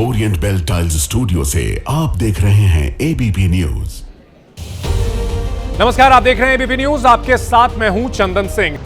Orient bell tiles studio से आप देख रहे हैं एबीपी न्यूज। नमस्कार, आप देख रहे हैं एबीपी न्यूज। आपके साथ मैं हूं चंदन सिंह।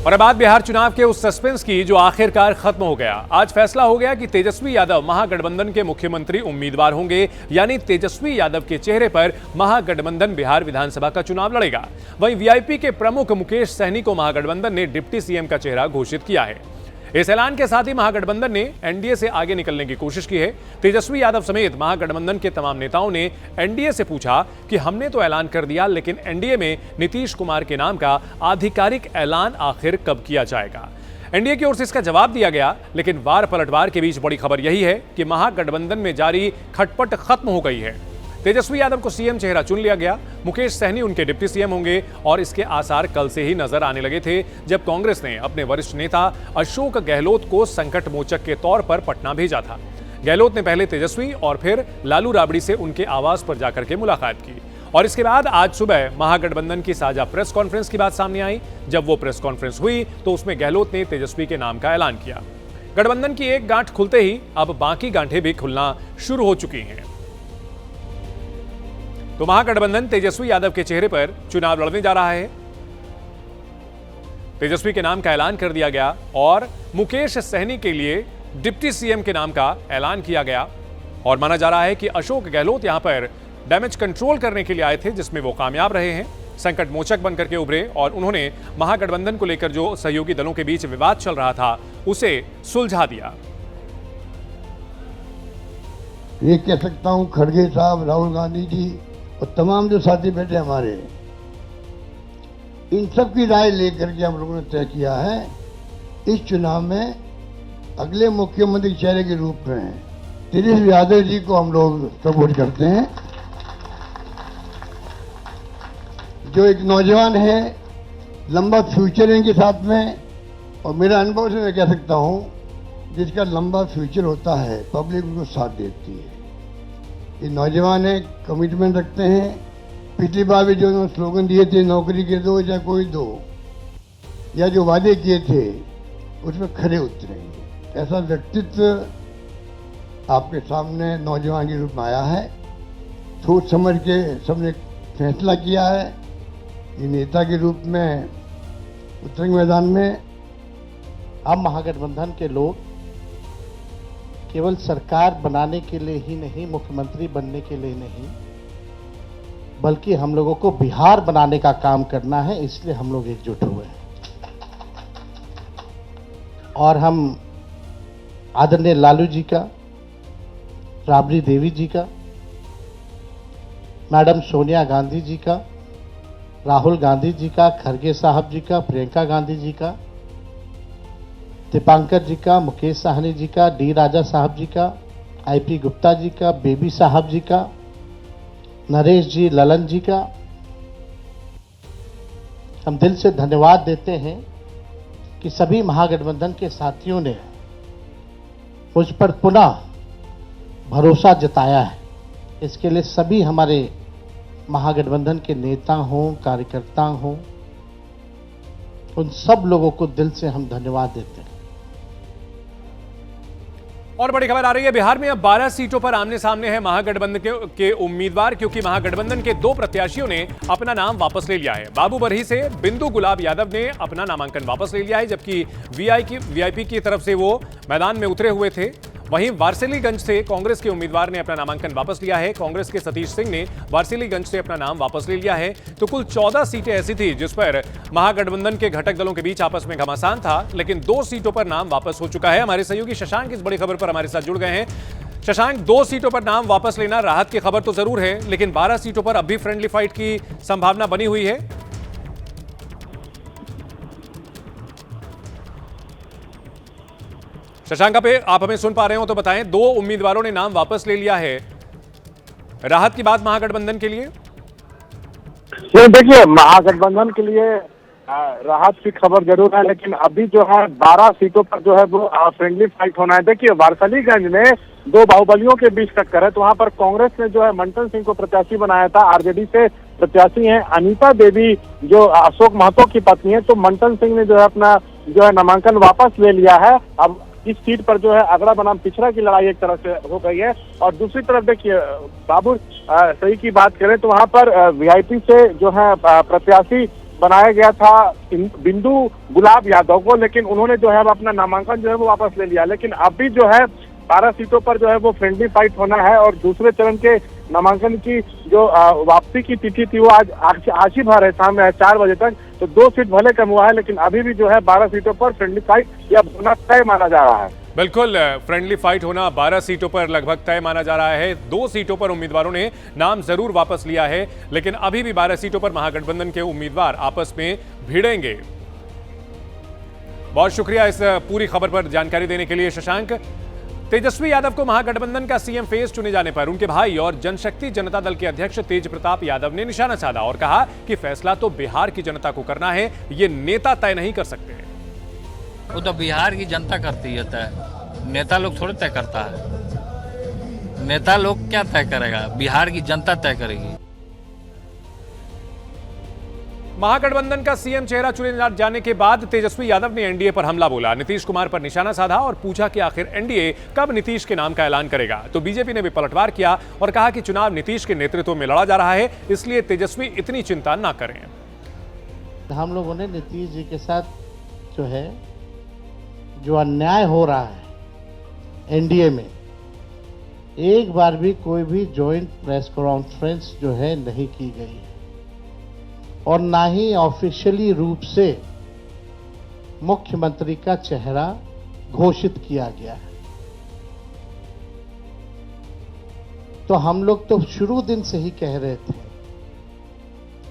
और अब बात बिहार चुनाव के उस सस्पेंस की जो आखिरकार खत्म हो गया। आज फैसला हो गया कि तेजस्वी यादव महागठबंधन के मुख्यमंत्री उम्मीदवार होंगे, यानी तेजस्वी यादव के चेहरे पर महागठबंधन बिहार विधानसभा का चुनाव लड़ेगा। वहीं वीआईपी के प्रमुख मुकेश सहनी को महागठबंधन ने डिप्टी सीएम का चेहरा घोषित किया है। इस ऐलान के साथ ही महागठबंधन ने एनडीए से आगे निकलने की कोशिश की है। तेजस्वी यादव समेत महागठबंधन के तमाम नेताओं ने एनडीए से पूछा कि हमने तो ऐलान कर दिया, लेकिन एनडीए में नीतीश कुमार के नाम का आधिकारिक ऐलान आखिर कब किया जाएगा। एनडीए की ओर से इसका जवाब दिया गया, लेकिन वार पलटवार के बीच बड़ी खबर यही है कि महागठबंधन में जारी खटपट खत्म हो गई है। तेजस्वी यादव को सीएम चेहरा चुन लिया गया। मुकेश सहनी उनके डिप्टी सीएम होंगे और इसके आसार कल से ही नजर आने लगे थे, जब कांग्रेस ने अपने वरिष्ठ नेता अशोक गहलोत को संकट मोचक के तौर पर पटना भेजा था। गहलोत ने पहले तेजस्वी और फिर लालू राबड़ी से उनके आवास पर जाकर के मुलाकात की और इसके बाद आज सुबह महागठबंधन की साझा प्रेस कॉन्फ्रेंस की बात सामने आई। जब वो प्रेस कॉन्फ्रेंस हुई तो उसमें गहलोत ने तेजस्वी के नाम का ऐलान किया। गठबंधन की एक गांठ खुलते ही अब बाकी गांठें भी खुलना शुरू हो चुकी हैं। तो महागठबंधन तेजस्वी यादव के चेहरे पर चुनाव लड़ने जा रहा है। तेजस्वी के नाम का ऐलान कर दिया गया और मुकेश सहनी के लिए डिप्टी सीएम के नाम का ऐलान किया गया और माना जा रहा है कि अशोक गहलोत यहां पर डैमेज कंट्रोल करने के लिए आए थे, जिसमें वो कामयाब रहे हैं। संकट मोचक बनकर के उभरे और उन्होंने महागठबंधन को लेकर जो सहयोगी दलों के बीच विवाद चल रहा था उसे सुलझा दिया। ये कह सकता हूं, खड़गे साहब, राहुल गांधी जी और तमाम जो साथी बैठे हमारे, इन सब की राय लेकर के हम लोगों ने तय किया है इस चुनाव में अगले मुख्यमंत्री चेहरे के रूप में तेजस्वी यादव जी को हम लोग सपोर्ट करते हैं। जो एक नौजवान है, लंबा फ्यूचर है इनके साथ में, और मेरा अनुभव से मैं कह सकता हूं जिसका लंबा फ्यूचर होता है पब्लिक उनको साथ देती है। ये नौजवान है, कमिटमेंट रखते हैं। पिछली बार भी जो उन्होंने स्लोगन दिए थे, नौकरी के दो या कोई दो, या जो वादे किए थे उसमें खरे उतरेंगे। ऐसा व्यक्तित्व आपके सामने नौजवान के रूप में आया है। सोच समझ के सबने फैसला किया है ये नेता के रूप में उतरेंगे मैदान में। हम महागठबंधन के लोग केवल सरकार बनाने के लिए ही नहीं, मुख्यमंत्री बनने के लिए नहीं, बल्कि हम लोगों को बिहार बनाने का काम करना है, इसलिए हम लोग एकजुट हुए हैं। और हम आदरणीय लालू जी का, राबड़ी देवी जी का, मैडम सोनिया गांधी जी का, राहुल गांधी जी का, खड़गे साहब जी का, प्रियंका गांधी जी का, दीपांकर जी का, मुकेश सहनी जी का, डी राजा साहब जी का, आईपी गुप्ता जी का, बेबी साहब जी का, नरेश जी, ललन जी का हम दिल से धन्यवाद देते हैं कि सभी महागठबंधन के साथियों ने मुझ पर पुनः भरोसा जताया है। इसके लिए सभी हमारे महागठबंधन के नेता हों, कार्यकर्ता हों, उन सब लोगों को दिल से हम धन्यवाद देते हैं। और बड़ी खबर आ रही है, बिहार में अब 12 सीटों पर आमने सामने है महागठबंधन के उम्मीदवार, क्योंकि महागठबंधन के 2 प्रत्याशियों ने अपना नाम वापस ले लिया है। बाबू बरही से बिंदु गुलाब यादव ने अपना नामांकन वापस ले लिया है, जबकि वीआईपी की तरफ से वो मैदान में उतरे हुए थे। वहीं वारसिलीगंज से कांग्रेस के उम्मीदवार ने अपना नामांकन वापस लिया है। कांग्रेस के सतीश सिंह ने वारसिलीगंज से अपना नाम वापस ले लिया है। तो कुल 14 सीटें ऐसी थी जिस पर महागठबंधन के घटक दलों के बीच आपस में घमासान था, लेकिन 2 सीटों पर नाम वापस हो चुका है। हमारे सहयोगी शशांक इस बड़ी खबर पर हमारे साथ जुड़ गए हैं। शशांक, 2 सीटों पर नाम वापस लेना राहत की खबर तो जरूर है, लेकिन 12 सीटों पर अब भी फ्रेंडली फाइट की संभावना बनी हुई है। शशांक पे आप हमें सुन पा रहे हो तो बताएं, 2 उम्मीदवारों ने नाम वापस ले लिया है, राहत की बात महागठबंधन के लिए? ये देखिए, महागठबंधन के लिए राहत की खबर जरूर है, लेकिन अभी जो है 12 सीटों पर जो है वो फ्रेंडली फाइट होना है। देखिए, वारसिलीगंज में 2 बाहुबलियों के बीच टक्कर है, तो वहाँ पर कांग्रेस ने जो है मंटन सिंह को प्रत्याशी बनाया था। आरजेडी से प्रत्याशी हैं अनीता देवी, जो अशोक महतो की पत्नी है, तो मंटन सिंह ने जो है अपना नामांकन वापस ले लिया है। अब इस सीट पर जो है अगड़ा बनाम पिछड़ा की लड़ाई एक तरफ से हो गई है। और दूसरी तरफ देखिए बाबू सही की बात करें तो वहां पर वीआईपी से जो है प्रत्याशी बनाया गया था बिंदु गुलाब यादव को, लेकिन उन्होंने जो है अपना नामांकन जो है वो वापस ले लिया। लेकिन अभी जो है 12 सीटों पर जो है वो फ्रेंडली फाइट होना है और दूसरे चरण के नामांकन की जो वापसी की तिथि थी वो आज ही भर है शाम 4 बजे तक। तो 2 सीट भले कम हुआ है लेकिन अभी भी जो है 12 सीटों पर फ्रेंडली फाइट या होना तय माना जा रहा है। बिल्कुल, फ्रेंडली फाइट होना 12 सीटों पर लगभग तय माना जा रहा है। 2 सीटों पर उम्मीदवारों ने नाम जरूर वापस लिया है, लेकिन अभी भी 12 सीटों पर महागठबंधन के उम्मीदवार आपस में भिड़ेंगे। बहुत शुक्रिया इस पूरी खबर पर जानकारी देने के लिए शशांक। तेजस्वी यादव को महागठबंधन का सीएम फेस चुने जाने पर उनके भाई और जनशक्ति जनता दल के अध्यक्ष तेज प्रताप यादव ने निशाना साधा और कहा कि फैसला तो बिहार की जनता को करना है, ये नेता तय नहीं कर सकते। वो तो बिहार की जनता करती है तय, नेता लोग थोड़े तय करता है। नेता लोग क्या तय करेगा, बिहार की जनता तय करेगी। महागठबंधन का सीएम चेहरा चुने जाने के बाद तेजस्वी यादव ने एनडीए पर हमला बोला, नीतीश कुमार पर निशाना साधा और पूछा कि आखिर एनडीए कब नीतीश के नाम का ऐलान करेगा। तो बीजेपी ने भी पलटवार किया और कहा कि चुनाव नीतीश के नेतृत्व में लड़ा जा रहा है, इसलिए तेजस्वी इतनी चिंता ना करें। हम लोगों ने नीतीश जी के साथ जो है जो अन्याय हो रहा है एनडीए में, एक बार भी कोई भी जॉइंट प्रेस कॉन्फ्रेंस जो है नहीं की गई है और ना ही ऑफिशियली रूप से मुख्यमंत्री का चेहरा घोषित किया गया है। तो हम लोग तो शुरू दिन से ही कह रहे थे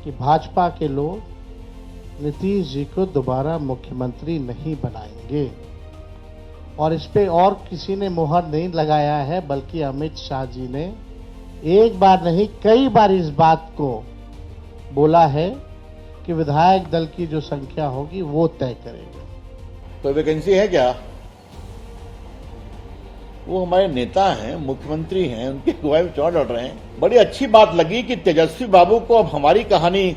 कि भाजपा के लोग नीतीश जी को दोबारा मुख्यमंत्री नहीं बनाएंगे और इस पे और किसी ने मुहर नहीं लगाया है, बल्कि अमित शाह जी ने एक बार नहीं कई बार इस बात को बोला है कि विधायक दल की जो संख्या होगी वो तय करेगा। तो वैकेंसी है क्या? वो हमारे नेता हैं, मुख्यमंत्री हैं, उनकी अगुवाई में चुनाव लड़ रहे हैं। बड़ी अच्छी बात लगी कि तेजस्वी बाबू को अब हमारी कहानी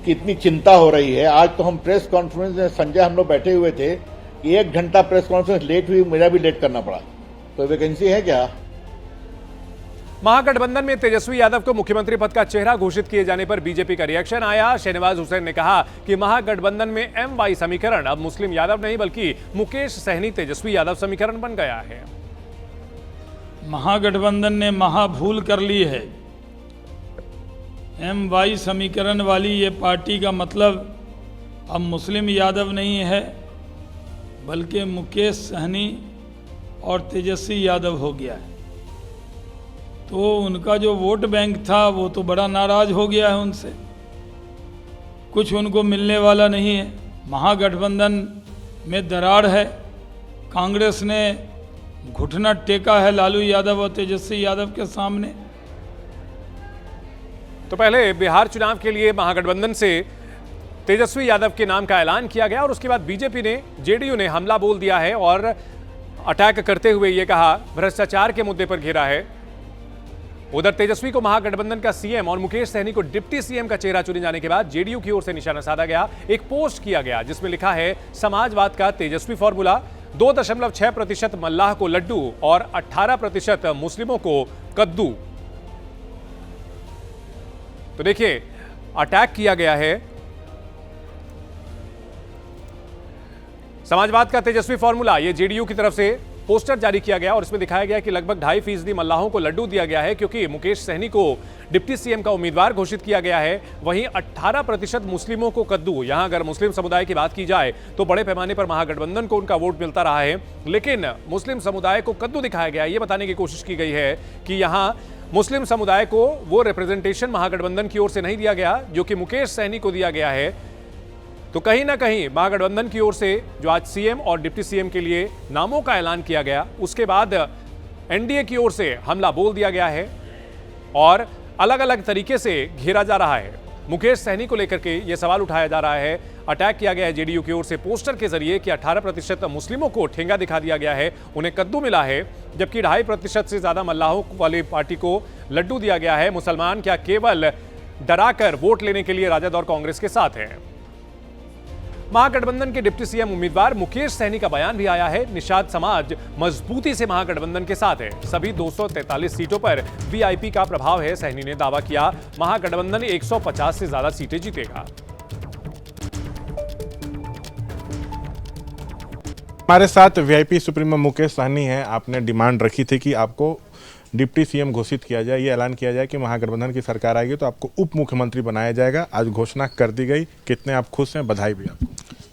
की इतनी चिंता हो रही है। आज तो हम प्रेस कॉन्फ्रेंस में संजय हम लोग बैठे हुए थे कि 1 घंटा प्रेस कॉन्फ्रेंस लेट हुई, मेरा भी लेट करना पड़ा। तो वैकेंसी है क्या? महागठबंधन में तेजस्वी यादव को मुख्यमंत्री पद का चेहरा घोषित किए जाने पर बीजेपी का रिएक्शन आया। शहनवाज हुसैन ने कहा कि महागठबंधन में एम-वाई समीकरण अब मुस्लिम यादव नहीं बल्कि मुकेश सहनी तेजस्वी यादव समीकरण बन गया है। महागठबंधन ने महाभूल कर ली है। एम-वाई समीकरण वाली ये पार्टी का मतलब अब मुस्लिम यादव नहीं है बल्कि मुकेश सहनी और तेजस्वी यादव हो गया है। तो उनका जो वोट बैंक था वो तो बड़ा नाराज हो गया है उनसे, कुछ उनको मिलने वाला नहीं है। महागठबंधन में दरार है, कांग्रेस ने घुटना टेका है लालू यादव और तेजस्वी यादव के सामने। तो पहले बिहार चुनाव के लिए महागठबंधन से तेजस्वी यादव के नाम का ऐलान किया गया और उसके बाद बीजेपी ने, जेडीयू ने हमला बोल दिया है और अटैक करते हुए यह कहा भ्रष्टाचार के मुद्दे पर घेरा है। उधर तेजस्वी को महागठबंधन का सीएम और मुकेश सहनी को डिप्टी सीएम का चेहरा चुने जाने के बाद जेडीयू की ओर से निशाना साधा गया। एक पोस्ट किया गया जिसमें लिखा है समाजवाद का तेजस्वी फॉर्मूला, 2.6% मल्लाह को लड्डू और 18% मुस्लिमों को कद्दू। तो देखिए अटैक किया गया है। समाजवाद का तेजस्वी फॉर्मूला, ये जेडीयू की तरफ से पोस्टर जारी किया गया और इसमें दिखाया गया कि लगभग 2.5% मल्लाहों को लड्डू दिया गया है क्योंकि मुकेश सहनी को डिप्टी सीएम का उम्मीदवार घोषित किया गया है। वहीं 18% मुस्लिमों को कद्दू। यहां अगर मुस्लिम समुदाय की बात की जाए तो बड़े पैमाने पर महागठबंधन को उनका वोट मिलता रहा है, लेकिन मुस्लिम समुदाय को कद्दू दिखाया गया। यह बताने की कोशिश की गई है कि यहां मुस्लिम समुदाय को वो रिप्रेजेंटेशन महागठबंधन की ओर से नहीं दिया गया जो कि मुकेश सहनी को दिया गया है। तो कहीं ना कहीं महागठबंधन की ओर से जो आज सीएम और डिप्टी सीएम के लिए नामों का ऐलान किया गया, उसके बाद एनडीए की ओर से हमला बोल दिया गया है और अलग अलग तरीके से घेरा जा रहा है। मुकेश सहनी को लेकर के यह सवाल उठाया जा रहा है, अटैक किया गया है जेडीयू की ओर से पोस्टर के जरिए कि 18% मुस्लिमों को ठेंगा दिखा दिया गया है, उन्हें कद्दू मिला है, जबकि 2.5% से ज्यादा मल्लाहों वाली पार्टी को लड्डू दिया गया है। मुसलमान क्या केवल डराकर वोट लेने के लिए राजद और कांग्रेस के साथ हैं? महागठबंधन के डिप्टी सीएम उम्मीदवार मुकेश सहनी का बयान भी आया है। निषाद समाज मजबूती से महागठबंधन के साथ है। सभी 243 सीटों पर वीआईपी का प्रभाव है। सहनी ने दावा किया, महागठबंधन 150 से ज्यादा सीटें जीतेगा। हमारे साथ वीआईपी सुप्रीमो मुकेश सहनी हैं। आपने डिमांड रखी थी कि आपको डिप्टी सीएम घोषित किया जाए, ये ऐलान किया जाए कि महागठबंधन की सरकार आएगी तो आपको उप मुख्यमंत्री बनाया जाएगा। आज घोषणा कर दी गई, कितने आप खुश हैं? बधाई भी आपको।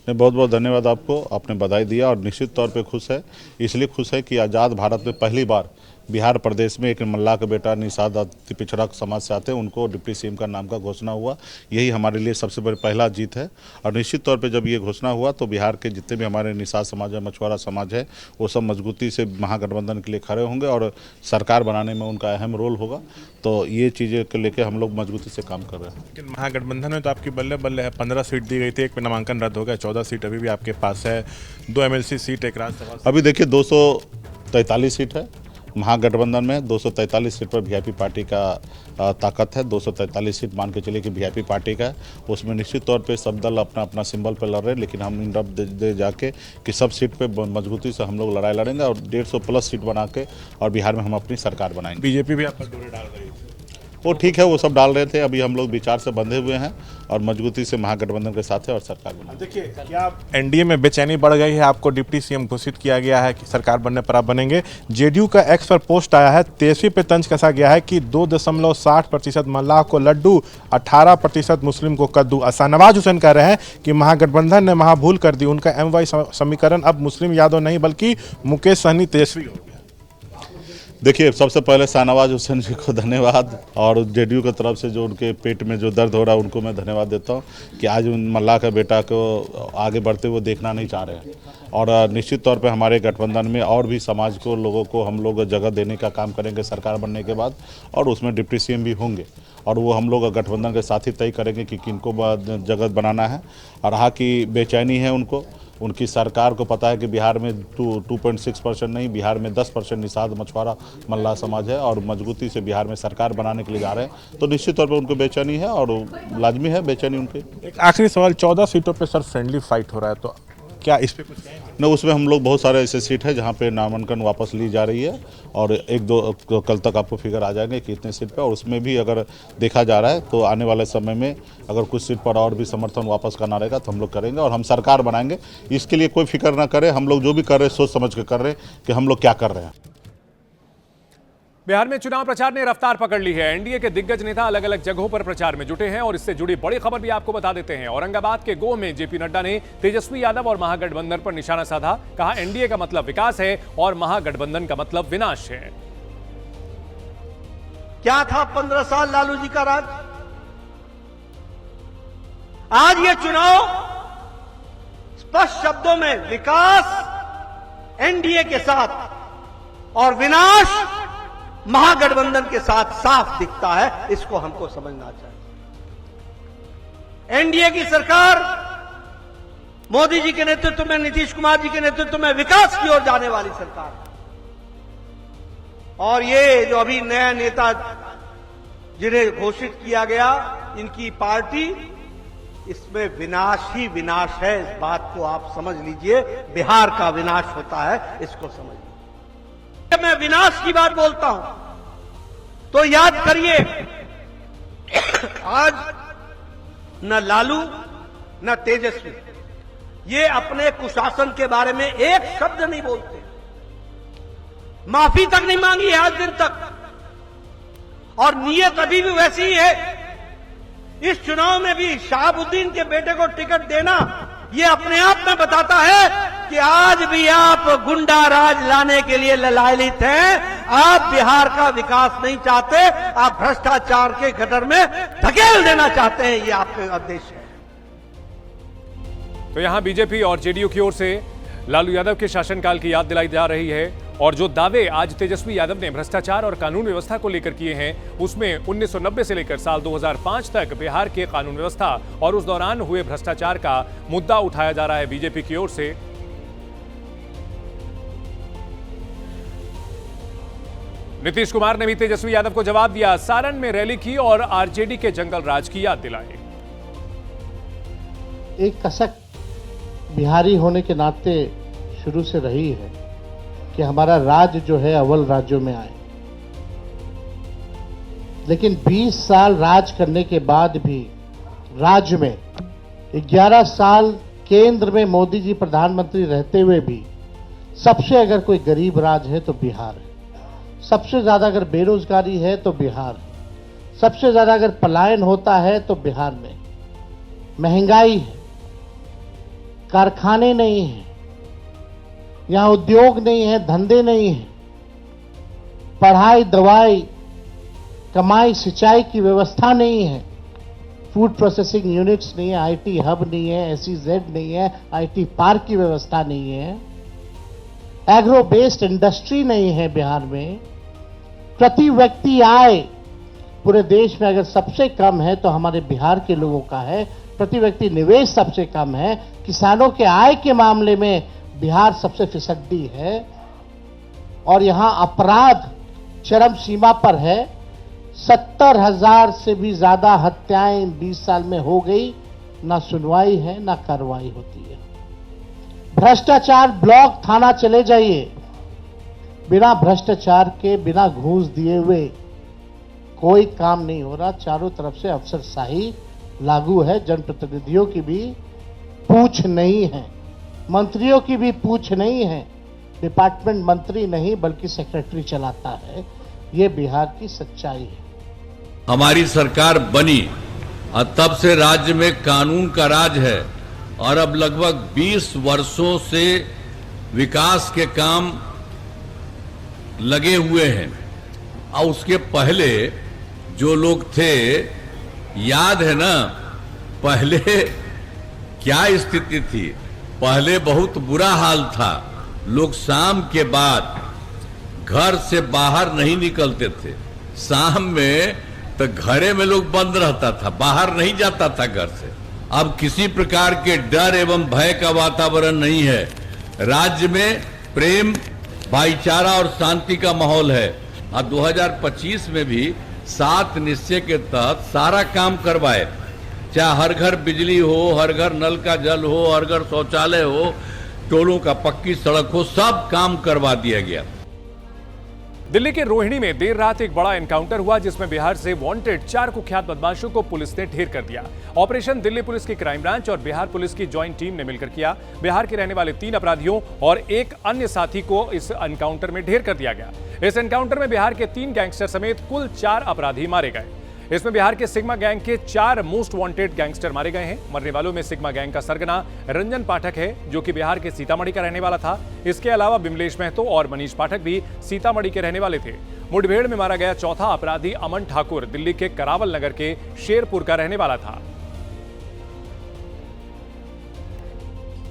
बहुत बहुत धन्यवाद आपको, आपने बधाई दिया और निश्चित तौर पे खुश है। इसलिए खुश है कि आज़ाद भारत में पहली बार बिहार प्रदेश में एक मल्लाह का बेटा निषाद अति पिछड़ा समाज से आते हैं, उनको डिप्टी सीएम का नाम का घोषणा हुआ। यही हमारे लिए सबसे बड़ी पहला जीत है। और निश्चित तौर पे जब ये घोषणा हुआ तो बिहार के जितने भी हमारे निषाद समाज है, मछुआरा समाज है, वो सब मजबूती से महागठबंधन के लिए खड़े होंगे और सरकार बनाने में उनका अहम रोल होगा। तो ये चीज़ें को लेकर हम लोग मजबूती से काम कर रहे हैं। लेकिन महागठबंधन में तो आपकी बल्ले बल्ले है, 15 सीट दी गई थी, एक पे नामांकन रद्द हो गया, 14 सीट अभी भी आपके पास है, 2 एमएलसी सीट, एक राज्यसभा। अभी देखिए 243 सीट है महागठबंधन में। 243 सीट पर वीआईपी पार्टी का ताकत है। 243 सीट मान के चलिए कि वीआईपी पार्टी का है। उसमें निश्चित तौर पे सब दल अपना अपना सिंबल पे लड़ रहे हैं, लेकिन हम इन दे जाके कि सब सीट पे मजबूती से हम लोग लड़ाई लड़ेंगे और 150 प्लस सीट बना के और बिहार में हम अपनी सरकार बनाएंगे। बीजेपी भी आप पर डोरे डाल रही है। वो ठीक है, वो सब डाल रहे थे। अभी हम लोग विचार से बंधे हुए हैं और मजबूती से महागठबंधन के साथ है और सरकार बनाएंगे। देखिए, क्या एनडीए में बेचैनी बढ़ गई है? आपको डिप्टी सीएम घोषित किया गया है कि सरकार बनने पर आप बनेंगे। जेडीयू का एक्स पर पोस्ट आया है, 23वीं पे तंज कसा गया है कि 2.60% मल्लाह को लड्डू, 18% मुस्लिम को कद्दू। शाहनवाज हुसैन कह रहे हैं कि महागठबंधन ने महाभूल कर दी। उनका एमवाई समीकरण अब मुस्लिम यादव नहीं बल्कि मुकेश सहनी तेजस्वी हो गया। देखिए, सबसे पहले शाहनवाज हुसैन जी को धन्यवाद और जेडीयू की तरफ से जो उनके पेट में जो दर्द हो रहा है उनको मैं धन्यवाद देता हूं कि आज उन मल्लाह का बेटा को आगे बढ़ते हुए देखना नहीं चाह रहे हैं। और निश्चित तौर पे हमारे गठबंधन में और भी समाज को, लोगों को हम लोग जगह देने का काम करेंगे सरकार बनने के बाद, और उसमें डिप्टी सीएम भी होंगे और वो हम लोग गठबंधन के साथ ही तय करेंगे कि किनको जगह बनाना है। और रहा कि बेचैनी है उनको, उनकी सरकार को पता है कि बिहार में 2.6% नहीं, बिहार में 10% निषाद मछुआरा मल्लाह समाज है और मजबूती से बिहार में सरकार बनाने के लिए जा रहे हैं। तो निश्चित तौर पे उनको बेचैनी है और लाजमी है बेचैनी उनकी। एक आखिरी सवाल, 14 सीटों पे सर फ्रेंडली फाइट हो रहा है, तो क्या इस पे कुछ न? उसमें हम लोग बहुत सारे ऐसे सीट है जहाँ पे नामांकन वापस ली जा रही है और 1-2 कल तक आपको फिगर आ जाएंगे कि कितने सीट पे। और उसमें भी अगर देखा जा रहा है तो आने वाले समय में अगर कुछ सीट पर और भी समर्थन वापस करना रहेगा तो हम लोग करेंगे और हम सरकार बनाएंगे। इसके लिए कोई फिक्र ना करें, हम लोग जो भी कर रहे हैं सोच समझ के कर रहे हैं कि हम लोग क्या कर रहे हैं। बिहार में चुनाव प्रचार ने रफ्तार पकड़ ली है। एनडीए के दिग्गज नेता अलग अलग जगहों पर प्रचार में जुटे हैं और इससे जुड़ी बड़ी खबर भी आपको बता देते हैं। औरंगाबाद के गोह में जेपी नड्डा ने तेजस्वी यादव और महागठबंधन पर निशाना साधा। कहा, एनडीए का मतलब विकास है और महागठबंधन का मतलब विनाश है। क्या था 15 साल लालू जी का राज? आज ये चुनाव स्पष्ट शब्दों में विकास एनडीए के साथ और विनाश महागठबंधन के साथ साफ दिखता है। इसको हमको समझना चाहिए। एनडीए की सरकार मोदी जी के नेतृत्व में, नीतीश कुमार जी के नेतृत्व में विकास की ओर जाने वाली सरकार है। और ये जो अभी नया नेता जिन्हें घोषित किया गया, इनकी पार्टी, इसमें विनाश ही विनाश है। इस बात को आप समझ लीजिए। बिहार का विनाश होता है, इसको समझ लीजिए। मैं विनाश की बात बोलता हूं तो याद करिए, आज न लालू न तेजस्वी ये अपने कुशासन के बारे में एक शब्द नहीं बोलते, माफी तक नहीं मांगी है आज दिन तक, और नीयत अभी भी वैसी ही है। इस चुनाव में भी शहाबुद्दीन के बेटे को टिकट देना ये अपने आप में बताता है कि आज भी आप गुंडा राज लाने के लिए ललायित हैं। आप बिहार का विकास नहीं चाहते, आप भ्रष्टाचार के गटर में धकेल देना चाहते हैं। ये आपका उद्देश्य है। तो यहां बीजेपी और जेडीयू की ओर से लालू यादव के शासनकाल की याद दिलाई जा रही है और जो दावे आज तेजस्वी यादव ने भ्रष्टाचार और कानून व्यवस्था को लेकर किए हैं, उसमें 1990 से लेकर साल 2005 तक बिहार के कानून व्यवस्था और उस दौरान हुए भ्रष्टाचार का मुद्दा उठाया जा रहा है बीजेपी की ओर से। नीतीश कुमार ने भी तेजस्वी यादव को जवाब दिया, सारण में रैली की और आरजेडी के जंगल राज की याद दिलाई। एक कसक बिहारी होने के नाते शुरू से रही है कि हमारा राज्य जो है अव्वल राज्यों में आए। लेकिन 20 साल राज करने के बाद भी राज्य में 11 साल केंद्र में मोदी जी प्रधानमंत्री रहते हुए भी सबसे अगर कोई गरीब राज्य है तो बिहार है। सबसे ज्यादा अगर बेरोजगारी है तो बिहार है। सबसे ज्यादा अगर पलायन होता है तो बिहार में। महंगाई है, कारखाने नहीं हैं, यहां उद्योग नहीं है, धंधे नहीं है, पढ़ाई, दवाई, कमाई, सिंचाई की व्यवस्था नहीं है, फूड प्रोसेसिंग यूनिट्स नहीं है, आईटी हब नहीं है, SEZ नहीं है, आईटी पार्क की व्यवस्था नहीं है, एग्रो बेस्ड इंडस्ट्री नहीं है बिहार में। प्रति व्यक्ति आय पूरे देश में अगर सबसे कम है तो हमारे बिहार के लोगों का है। प्रति व्यक्ति निवेश सबसे कम है। किसानों के आय के मामले में बिहार सबसे फिसड्डी है और यहां अपराध चरम सीमा पर है। 70,000 से भी ज्यादा हत्याएं 20 साल में हो गई, ना सुनवाई है ना कार्रवाई होती है। भ्रष्टाचार ब्लॉक थाना चले जाइए, बिना भ्रष्टाचार के, बिना घूस दिए हुए कोई काम नहीं हो रहा। चारों तरफ से अफसरशाही लागू है। जनप्रतिनिधियों की भी पूछ नहीं है, मंत्रियों की भी पूछ नहीं है। डिपार्टमेंट मंत्री नहीं बल्कि सेक्रेटरी चलाता है। ये बिहार की सच्चाई है। हमारी सरकार बनी और तब से राज्य में कानून का राज है और अब लगभग 20 वर्षों से विकास के काम लगे हुए हैं। और उसके पहले जो लोग थे, याद है ना, पहले क्या स्थिति थी? पहले बहुत बुरा हाल था। लोग शाम के बाद घर से बाहर नहीं निकलते थे। शाम में तो घरे में लोग बंद रहता था, बाहर नहीं जाता था घर से। अब किसी प्रकार के डर एवं भय का वातावरण नहीं है। राज्य में प्रेम, भाईचारा और शांति का माहौल है। और 2025 में भी 7 निश्चय के तहत सारा काम करवाए, चाहे हर घर बिजली हो, हर घर नल का जल हो, हर घर शौचालय हो, टोलों का पक्की सड़क हो, सब काम करवा दिया गया। दिल्ली के रोहिणी में देर रात एक बड़ा एनकाउंटर हुआ जिसमें बिहार से वांटेड 4 कुख्यात बदमाशों को पुलिस ने ढेर कर दिया। ऑपरेशन दिल्ली पुलिस की क्राइम ब्रांच और बिहार पुलिस की ज्वाइंट टीम ने मिलकर किया। बिहार के रहने वाले 3 अपराधियों और एक अन्य साथी को इस एनकाउंटर में ढेर कर दिया गया। इस एनकाउंटर में बिहार के 3 गैंगस्टर समेत कुल 4 अपराधी मारे गए। इसमें बिहार के सिग्मा गैंग के 4 मोस्ट वांटेड गैंगस्टर मारे गए हैं। मरने वालों में सिग्मा गैंग का सरगना रंजन पाठक है, जो कि बिहार के सीतामढ़ी का रहने वाला था। इसके अलावा बिमलेश महतो और मनीष पाठक भी सीतामढ़ी के रहने वाले थे। मुठभेड़ में मारा गया चौथा अपराधी अमन ठाकुर दिल्ली के करावल नगर के शेरपुर का रहने वाला था।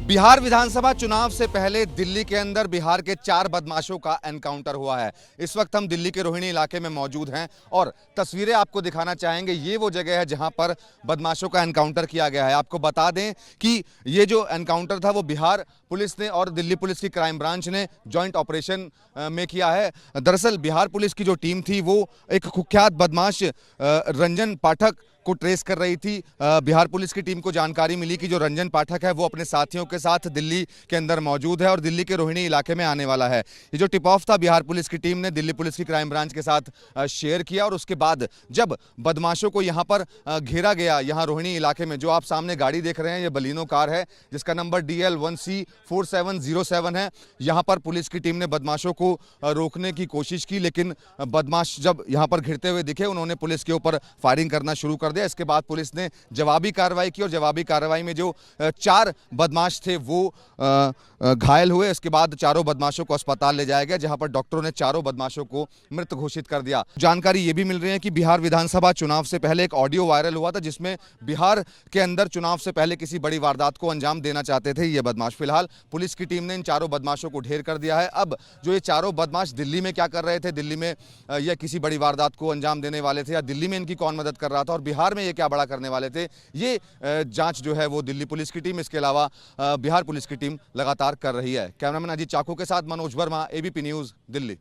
बिहार विधानसभा चुनाव से पहले दिल्ली के अंदर बिहार के 4 बदमाशों का एनकाउंटर हुआ है। इस वक्त हम दिल्ली के रोहिणी इलाके में मौजूद हैं और तस्वीरें आपको दिखाना चाहेंगे। ये वो जगह है जहां पर बदमाशों का एनकाउंटर किया गया है। आपको बता दें कि ये जो एनकाउंटर था वो बिहार पुलिस ने और दिल्ली पुलिस की क्राइम ब्रांच ने जॉइंट ऑपरेशन में किया है। दरअसल बिहार पुलिस की जो टीम थी वो एक कुख्यात बदमाश रंजन पाठक को ट्रेस कर रही थी। बिहार पुलिस की टीम को जानकारी मिली कि जो रंजन पाठक है वो अपने साथियों के साथ दिल्ली के अंदर मौजूद है और दिल्ली के रोहिणी इलाके में आने वाला है। ये जो टिप ऑफ था बिहार पुलिस की टीम ने दिल्ली पुलिस की क्राइम ब्रांच के साथ शेयर किया और उसके बाद जब बदमाशों को यहाँ पर घेरा गया, यहाँ रोहिणी इलाके में, जो आप सामने गाड़ी देख रहे हैं ये बलिनो कार है जिसका नंबर DL1C4707 है। यहाँ पर पुलिस की टीम ने बदमाशों को रोकने की कोशिश की, लेकिन बदमाश जब यहाँ पर घिरते हुए दिखे उन्होंने पुलिस के ऊपर फायरिंग करना शुरू कर दिया। इसके बाद पुलिस ने जवाबी कार्रवाई की और जवाबी कार्रवाई में जो 4 बदमाश थे वो घायल हुए। इसके बाद चारों बदमाशों को अस्पताल ले जाया गया जहां पर डॉक्टरों ने चारों बदमाशों को मृत घोषित कर दिया। जानकारी ये भी मिल रही है कि बिहार विधानसभा चुनाव से पहले एक ऑडियो वायरल हुआ था जिसमें बिहार के अंदर चुनाव से पहले किसी बड़ी वारदात को अंजाम देना चाहते थे ये बदमाश। फिलहाल पुलिस की टीम ने इन चारों बदमाशों को ढेर कर दिया है। अब जो ये चारों बदमाश दिल्ली में क्या कर रहे थे, दिल्ली में यह किसी बड़ी वारदात को अंजाम देने वाले थे या दिल्ली में इनकी कौन मदद कर रहा था और बिहार में ये क्या बड़ा करने वाले थे, ये जांच जो है वो दिल्ली पुलिस की टीम, इसके अलावा बिहार पुलिस की टीम लगातार कर रही है। कैमरामैन अजीत चाकू के साथ Manoj Verma, ABP news, Delhi.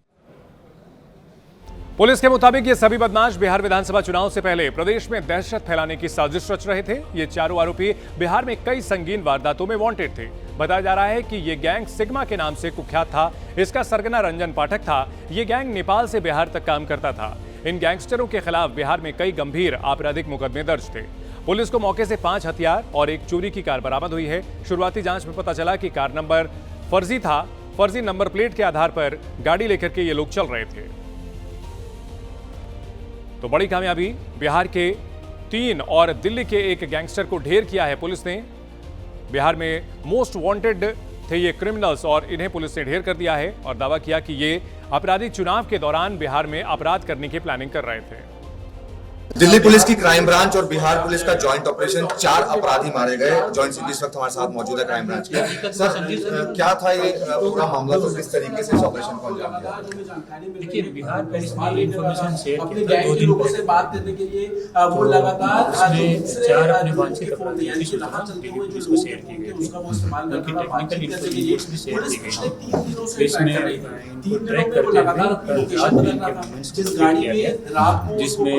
Police के मुताबिक ये सभी बदमाश बिहार विधानसभा चुनाव से पहले प्रदेश में दहशत फैलाने की साजिश रच रहे थे। ये चारों आरोपी बिहार में कई संगीन वारदातों में वांटेड थे। बताया जा रहा है कि ये गैंग सिग्मा के नाम से कुख्यात था। इसका सरगना रंजन पाठक था। ये गैंग नेपाल से बिहार तक काम करता था। इन गैंगस्टरों के खिलाफ बिहार में कई गंभीर आपराधिक मुकदमे दर्ज थे। पुलिस को मौके से 5 हथियार और एक चोरी की कार बरामद हुई है। शुरुआती जांच में पता चला कि कार नंबर फर्जी था। फर्जी नंबर प्लेट के आधार पर गाड़ी लेकर के ये लोग चल रहे थे। तो बड़ी कामयाबी, बिहार के 3 और दिल्ली के एक गैंगस्टर को ढेर किया है पुलिस ने। बिहार में मोस्ट वांटेड थे ये क्रिमिनल्स और इन्हें पुलिस ने ढेर कर दिया है और दावा किया कि ये आपराधिक चुनाव के दौरान बिहार में अपराध करने की प्लानिंग कर रहे थे। दिल्ली पुलिस की क्राइम ब्रांच और बिहार पुलिस का जॉइंट ऑपरेशन, 4 अपराधी मारे गए। जॉइंट सीपी इस वक्त हमारे साथ मौजूद है क्राइम ब्रांच के। सर, क्या था ये पूरा मामला, तो किस तरीके से इस ऑपरेशन को अंजाम दिया? देखिए, बिहार पुलिस ने इंफॉर्मेशन शेयर की थी 2 दिन पहले बात करने के लिए वो लगातार उसमें 4 अपने वांछित अपराधी दिल्ली पुलिस को शेयर की गई थी। उनकी टेक्निकल इन्फॉर्मेशन भी शेयर की गई। इसमें इनको ट्रैक करते हुए कल रात में इनके मूवमेंट्स को किया गया, जिसमें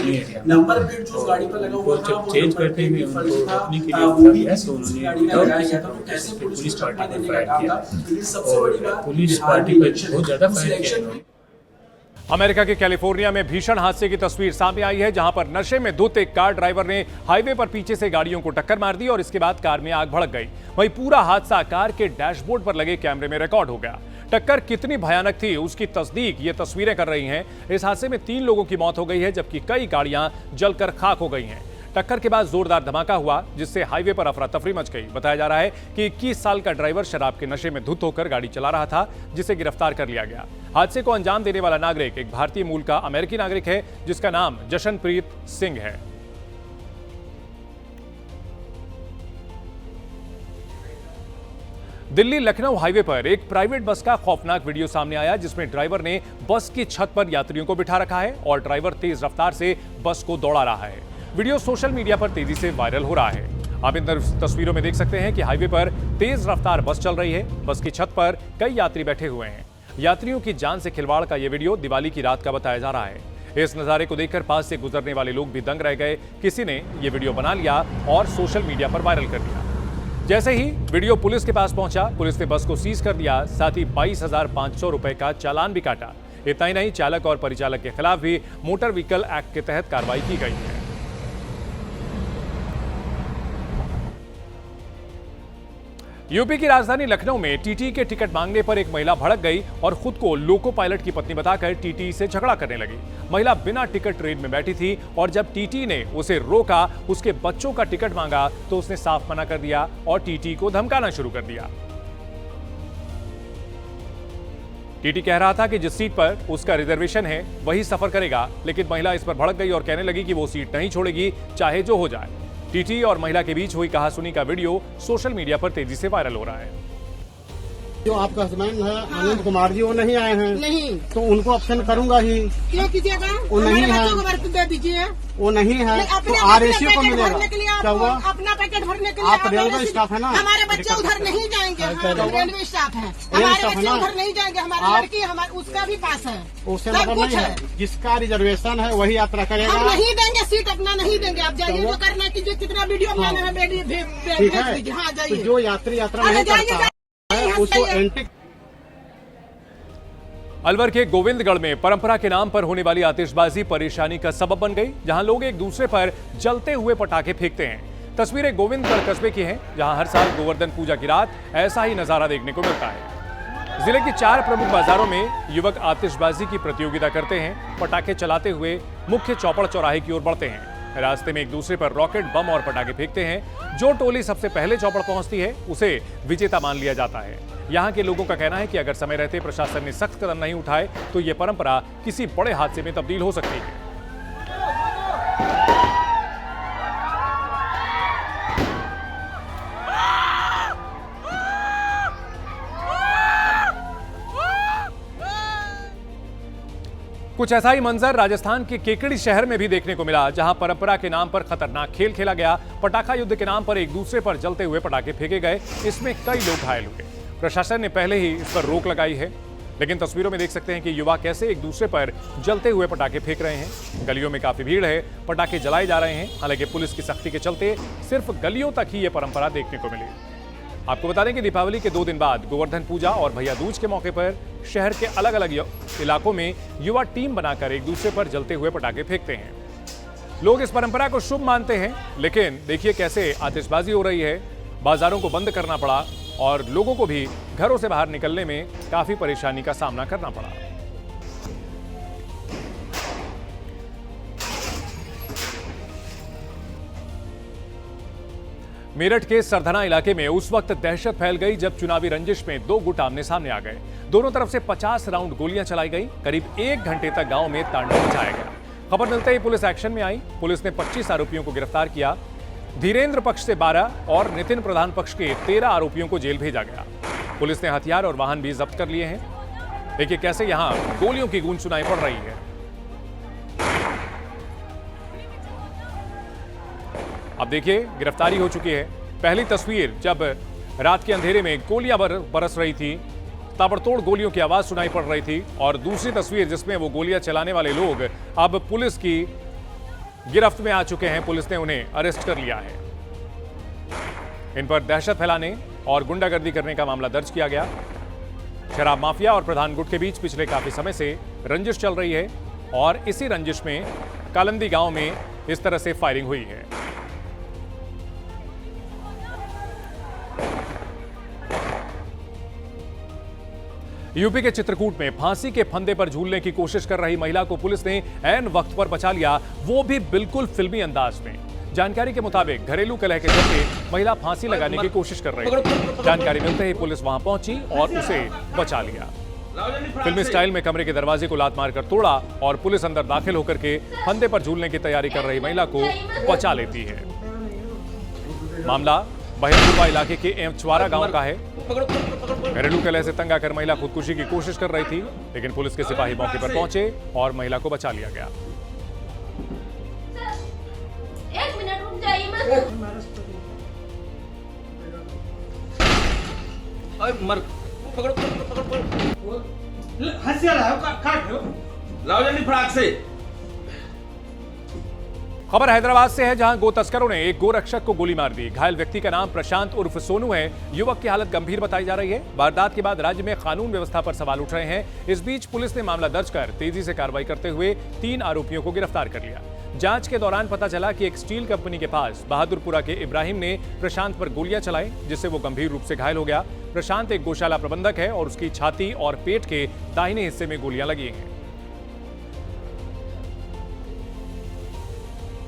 ये नंबर प्लेट जो गाड़ी पर लगा हुआ था वो चेंज करते हुए उनको रोकने के लिए उन्होंने पुलिस पार्टी पर फायर किया और पुलिस पार्टी पर बहुत ज्यादा फायर किया। अमेरिका के कैलिफोर्निया में भीषण हादसे की तस्वीर सामने आई है, जहां पर नशे में धुत एक कार ड्राइवर ने हाईवे पर पीछे से गाड़ियों को टक्कर मार दी और इसके बाद कार में आग भड़क गई। वहीं पूरा हादसा कार के डैशबोर्ड पर लगे कैमरे में रिकॉर्ड हो गया। टक्कर कितनी भयानक थी उसकी तस्दीक ये तस्वीरें कर रही हैं। इस हादसे में 3 लोगों की मौत हो गई है, जबकि कई गाड़ियां जलकर खाक हो गई हैं। टक्कर के बाद जोरदार धमाका हुआ, जिससे हाईवे पर अफरा तफरी मच गई। बताया जा रहा है कि 21 साल का ड्राइवर शराब के नशे में धुत होकर गाड़ी चला रहा था, जिसे गिरफ्तार कर लिया गया। हादसे को अंजाम देने वाला नागरिक एक भारतीय मूल का अमेरिकी नागरिक है, जिसका नाम जशनप्रीत सिंह है। दिल्ली लखनऊ हाईवे पर एक प्राइवेट बस का खौफनाक वीडियो सामने आया, जिसमें ड्राइवर ने बस की छत पर यात्रियों को बिठा रखा है और ड्राइवर तेज रफ्तार से बस को दौड़ा रहा है। वीडियो सोशल मीडिया पर तेजी से वायरल हो रहा है। आप इन तस्वीरों में देख सकते हैं कि हाईवे पर तेज रफ्तार बस चल रही है। बस की छत पर कई यात्री बैठे हुए हैं। यात्रियों की जान से खिलवाड़ का यह वीडियो दिवाली की रात का बताया जा रहा है। इस नजारे को देखकर पास से गुजरने वाले लोग भी दंग रह गए। किसी ने यह वीडियो बना लिया और सोशल मीडिया पर वायरल कर दिया। जैसे ही वीडियो पुलिस के पास पहुंचा, पुलिस ने बस को सीज कर दिया। साथ ही 22,500 रुपए का चालान भी काटा। इतना ही नहीं, चालक और परिचालक के खिलाफ भी मोटर व्हीकल एक्ट के तहत कार्रवाई की गई है। यूपी की राजधानी लखनऊ में टीटी के टिकट मांगने पर एक महिला भड़क गई और खुद को लोको पायलट की पत्नी बताकर टीटी से झगड़ा करने लगी। महिला बिना टिकट ट्रेन में बैठी थी और जब टीटी ने उसे रोका, उसके बच्चों का टिकट मांगा तो उसने साफ मना कर दिया और टीटी को धमकाना शुरू कर दिया। टीटी कह रहा था कि जिस सीट पर उसका रिजर्वेशन है वही सफर करेगा, लेकिन महिला इस पर भड़क गई और कहने लगी कि वो सीट नहीं छोड़ेगी, चाहे जो हो जाए। टीटी और महिला के बीच हुई कहासुनी का वीडियो सोशल मीडिया पर तेजी से वायरल हो रहा है। जो आपका हस्बैंड है आनंद कुमार जी, वो नहीं आए हैं। नहीं, तो उनको ऑप्शन करूंगा ही। क्यों कीजिएगा? वो नहीं है, दे दीजिए। वो नहीं है तो आरएसी को मिलेगा। क्या हुआ? अपना पैकेट भरने के लिए आप रेलवे स्टाफ है ना? हमारे बच्चे उधर नहीं जाएंगे। रेलवे स्टाफ है, हमारे बच्चे उधर नहीं जाएंगे। हमारी लड़की उसका भी पास है, उससे मतलब नहीं है। जिसका रिजर्वेशन है वही यात्रा करेगा। हम नहीं देंगे सीट, अपना नहीं देंगे। आप जाइए, जो करना कीजिए। कितना वीडियो बनाना है भेज दीजिए। हाँ जाइए। जो यात्री यात्रा नहीं करता है उसको एंटी। अलवर के गोविंदगढ़ में परंपरा के नाम पर होने वाली आतिशबाजी परेशानी का सबब बन गई, जहां लोग एक दूसरे पर जलते हुए पटाखे फेंकते हैं। तस्वीरें गोविंदगढ़ कस्बे की हैं, जहां हर साल गोवर्धन पूजा की रात ऐसा ही नजारा देखने को मिलता है। जिले की 4 प्रमुख बाजारों में युवक आतिशबाजी की प्रतियोगिता करते हैं। पटाखे चलाते हुए मुख्य चौपड़ चौराहे की ओर बढ़ते हैं। रास्ते में एक दूसरे पर रॉकेट, बम और पटाखे फेंकते हैं। जो टोली सबसे पहले चौपड़ पहुंचती है उसे विजेता मान लिया जाता है। यहाँ के लोगों का कहना है कि अगर समय रहते प्रशासन ने सख्त कदम नहीं उठाए तो ये परंपरा किसी बड़े हादसे में तब्दील हो सकती है। कुछ ऐसा ही मंजर राजस्थान के केकड़ी शहर में भी देखने को मिला, जहां परंपरा के नाम पर खतरनाक खेल खेला गया। पटाखा युद्ध के नाम पर एक दूसरे पर जलते हुए पटाखे फेंके गए। इसमें कई लोग घायल हुए। प्रशासन ने पहले ही इस पर रोक लगाई है। लेकिन तस्वीरों में देख सकते हैं कि युवा कैसे एक दूसरे पर जलते हुए पटाखे फेंक रहे हैं। गलियों में काफी भीड़ है, पटाखे जलाए जा रहे हैं। हालांकि पुलिस की सख्ती के चलते सिर्फ गलियों तक ही यह परंपरा देखने को मिली। आपको बता दें कि दीपावली के 2 दिन बाद गोवर्धन पूजा और भैया दूज के मौके पर शहर के अलग अलग इलाकों में युवा टीम बनाकर एक दूसरे पर जलते हुए पटाखे फेंकते हैं। लोग इस परंपरा को शुभ मानते हैं, लेकिन देखिए कैसे आतिशबाजी हो रही है। बाजारों को बंद करना पड़ा और लोगों को भी घरों से बाहर निकलने में काफी परेशानी का सामना करना पड़ा। मेरठ के सरधना इलाके में उस वक्त दहशत फैल गई जब चुनावी रंजिश में 2 गुट आमने सामने आ गए। दोनों तरफ से 50 राउंड गोलियां चलाई गई। करीब 1 घंटे तक गांव में तांडव मचाया गया। खबर मिलते ही पुलिस एक्शन में आई। पुलिस ने 25 आरोपियों को गिरफ्तार किया। धीरेन्द्र पक्ष से 12 और नितिन प्रधान पक्ष के 13 आरोपियों को जेल भेजा गया। पुलिस ने हथियार और वाहन भी जब्त कर लिए हैं। देखिए कैसे यहां गोलियों की गूंज सुनाई पड़ रही है। अब देखिए गिरफ्तारी हो चुकी है। पहली तस्वीर जब रात के अंधेरे में गोलियां बरस रही थी, ताबड़तोड़ गोलियों की आवाज सुनाई पड़ रही थी, और दूसरी तस्वीर जिसमें वो गोलियां चलाने वाले लोग अब पुलिस की गिरफ्त में आ चुके हैं। पुलिस ने उन्हें अरेस्ट कर लिया है। इन पर दहशत फैलाने और गुंडागर्दी करने का मामला दर्ज किया गया। शराब माफिया और प्रधान गुट के बीच पिछले काफी समय से रंजिश चल रही है और इसी रंजिश में कालंदी गांव में इस तरह से फायरिंग हुई है। यूपी के चित्रकूट में फांसी के फंदे पर झूलने की कोशिश कर रही महिला को पुलिस ने ऐन वक्त पर बचा लिया, वो भी बिल्कुल फिल्मी अंदाज में। जानकारी के मुताबिक घरेलू कलह के चलते महिला फांसी लगाने की कोशिश कर रही थी। जानकारी मिलते ही पुलिस वहां पहुंची और उसे बचा लिया। फिल्मी स्टाइल में कमरे के दरवाजे को लात मारकर तोड़ा और पुलिस अंदर दाखिल होकर के फंदे पर झूलने की तैयारी कर रही महिला को बचा लेती है। मामला बहेलपुरा इलाके के एमचवारा गांव का है। घरेलू कलह से तंग आकर महिला खुदकुशी की कोशिश कर रही थी, लेकिन पुलिस के सिपाही मौके पर पहुंचे और महिला को बचा लिया गया। एक मिनट रुक जाइए मत। मर पकड़ो पकड़ो हंसिया लाओ काट लाओ जल्दी फटाक से। खबर हैदराबाद से है, जहां गो तस्करों ने एक गोरक्षक को गोली मार दी। घायल व्यक्ति का नाम प्रशांत उर्फ सोनू है। युवक की हालत गंभीर बताई जा रही है। वारदात के बाद राज्य में कानून व्यवस्था पर सवाल उठ रहे हैं। इस बीच पुलिस ने मामला दर्ज कर तेजी से कार्रवाई करते हुए 3 आरोपियों को गिरफ्तार कर लिया। जांच के दौरान पता चला कि एक स्टील कंपनी के पास बहादुरपुरा के इब्राहिम ने प्रशांत पर गोलियां चलाई, जिससे वो गंभीर रूप से घायल हो गया। प्रशांत एक गौशाला प्रबंधक है और उसकी छाती और पेट के दाहिने हिस्से में गोलियां लगी हैं।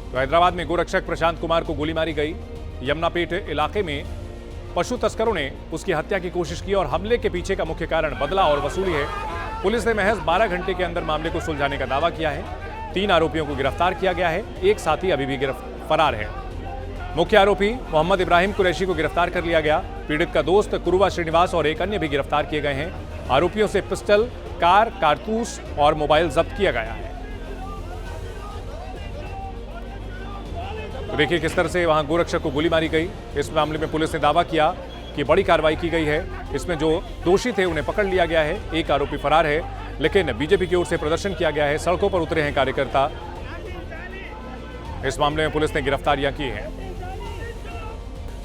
तो हैदराबाद में गोरक्षक प्रशांत कुमार को गोली मारी गई। यमुनापेट इलाके में पशु तस्करों ने उसकी हत्या की कोशिश की और हमले के पीछे का मुख्य कारण बदला और वसूली है। पुलिस ने महज 12 घंटे के अंदर मामले को सुलझाने का दावा किया है। 3 आरोपियों को गिरफ्तार किया गया है। एक साथी अभी भी फरार है। मुख्य आरोपी मोहम्मद इब्राहिम कुरैशी को गिरफ्तार कर लिया गया। पीड़ित का दोस्त कुरुवा श्रीनिवास और एक अन्य भी गिरफ्तार किए गए हैं। आरोपियों से पिस्टल, कार, कारतूस और मोबाइल जब्त किया गया है। तो देखिए किस तरह से वहां गोरक्षक को गोली मारी गई। इस मामले में पुलिस ने दावा किया कि बड़ी कार्रवाई की गई है। इसमें जो दोषी थे उन्हें पकड़ लिया गया है। एक आरोपी फरार है, लेकिन बीजेपी की ओर से प्रदर्शन किया गया है। सड़कों पर उतरे हैं कार्यकर्ता। इस मामले में पुलिस ने गिरफ्तारियां की हैं।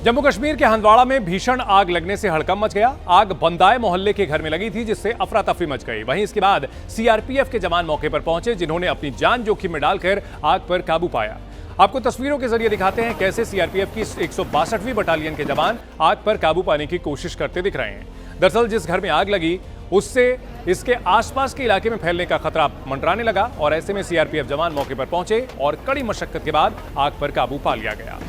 जम्मू कश्मीर के हंदवाड़ा में भीषण आग लगने से हड़कंप मच गया। आग बंदाए मोहल्ले के घर में लगी थी, जिससे अफरा तफरी मच गई। वहीं इसके बाद सीआरपीएफ के जवान मौके पर पहुंचे, जिन्होंने अपनी जान जोखिम में डालकर आग पर काबू पाया। आपको तस्वीरों के जरिए दिखाते हैं कैसे सीआरपीएफ की 162वीं बटालियन के जवान आग पर काबू पाने की कोशिश करते दिख रहे हैं। दरअसल जिस घर में आग लगी उससे इसके आसपास के इलाके में फैलने का खतरा मंडराने लगा और ऐसे में सीआरपीएफ जवान मौके पर पहुंचे और कड़ी मशक्कत के बाद आग पर काबू पा लिया गया।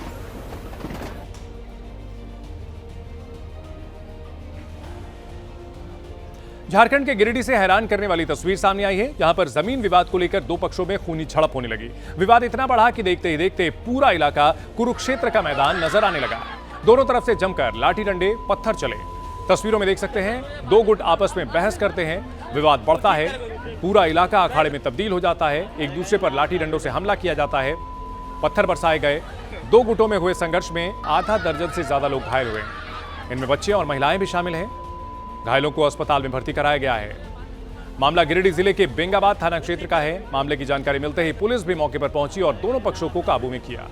झारखंड के गिरिडीह से हैरान करने वाली तस्वीर सामने आई है, जहां पर जमीन विवाद को लेकर 2 पक्षों में खूनी झड़प होने लगी। विवाद इतना बढ़ा कि देखते ही देखते पूरा इलाका कुरुक्षेत्र का मैदान नजर आने लगा। दोनों तरफ से जमकर लाठी डंडे पत्थर चले। तस्वीरों में देख सकते हैं 2 गुट आपस में बहस करते हैं। विवाद बढ़ता है, पूरा इलाका अखाड़े में तब्दील हो जाता है। एक दूसरे पर लाठी डंडों से हमला किया जाता है, पत्थर बरसाए गए। 2 गुटों में हुए संघर्ष में आधा दर्जन से ज्यादा लोग घायल हुए। इनमें बच्चे और महिलाएं भी शामिल हैं। घायलों को अस्पताल में भर्ती कराया गया है। मामला गिरिडीह जिले के बेंगाबाद थाना क्षेत्र का है। मामले की जानकारी मिलते ही पुलिस भी मौके पर पहुंची और दोनों पक्षों को काबू में किया।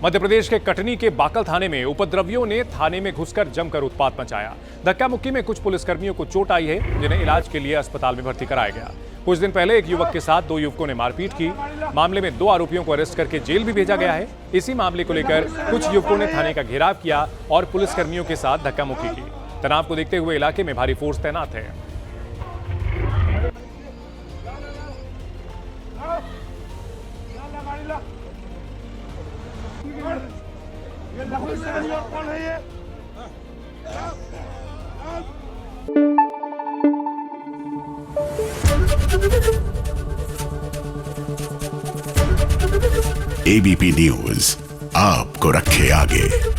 मध्य प्रदेश के कटनी के बाकल थाने में उपद्रवियों ने थाने में घुसकर जमकर उत्पात मचाया। धक्का मुक्की में कुछ पुलिसकर्मियों को चोट आई है, जिन्हें इलाज के लिए अस्पताल में भर्ती कराया गया। कुछ दिन पहले एक युवक के साथ 2 युवकों ने मारपीट की। मामले में 2 आरोपियों को अरेस्ट करके जेल भी भेजा गया है। इसी मामले को लेकर कुछ युवकों ने थाने का घेराव किया और पुलिसकर्मियों के साथ धक्का मुक्की की। तनाव को देखते हुए इलाके में भारी फोर्स तैनात है। एबीपी न्यूज आपको रखे आगे।